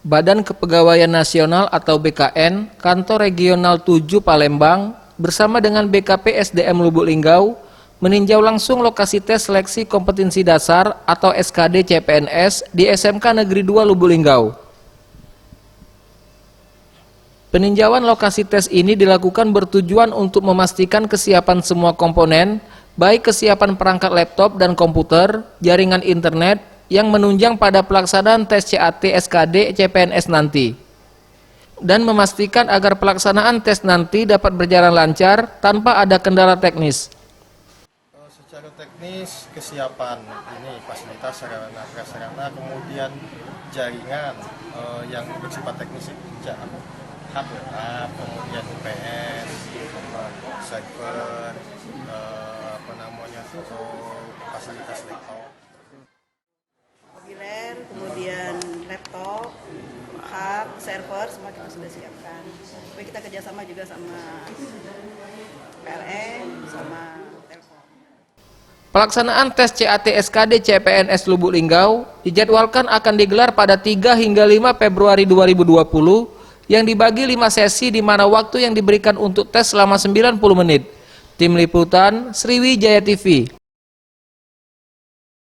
Badan Kepegawaian Nasional atau BKN, Kantor Regional 7 Palembang, bersama dengan BKP SDM Lubuk Linggau, meninjau langsung lokasi tes seleksi kompetensi dasar atau SKD CPNS di SMK Negeri 2 Lubuk Linggau. Peninjauan lokasi tes ini dilakukan bertujuan untuk memastikan kesiapan semua komponen, baik kesiapan perangkat laptop dan komputer, jaringan internet, yang menunjang pada pelaksanaan tes CAT SKD CPNS nanti, dan memastikan agar pelaksanaan tes nanti dapat berjalan lancar tanpa ada kendala teknis. Secara teknis, kesiapan ini fasilitas sarana prasarana, kemudian jaringan yang bersifat teknis, hardware, kemudian UPS, server, fasilitas laptop. Kemudian laptop, hard, server, semua kita sudah siapkan. Tapi kita kerjasama juga sama PLN, sama Telkom. Pelaksanaan tes CAT SKD CPNS Lubuk Linggau dijadwalkan akan digelar pada 3 hingga 5 Februari 2020 yang dibagi 5 sesi di mana waktu yang diberikan untuk tes selama 90 menit. Tim Liputan Sriwijaya TV.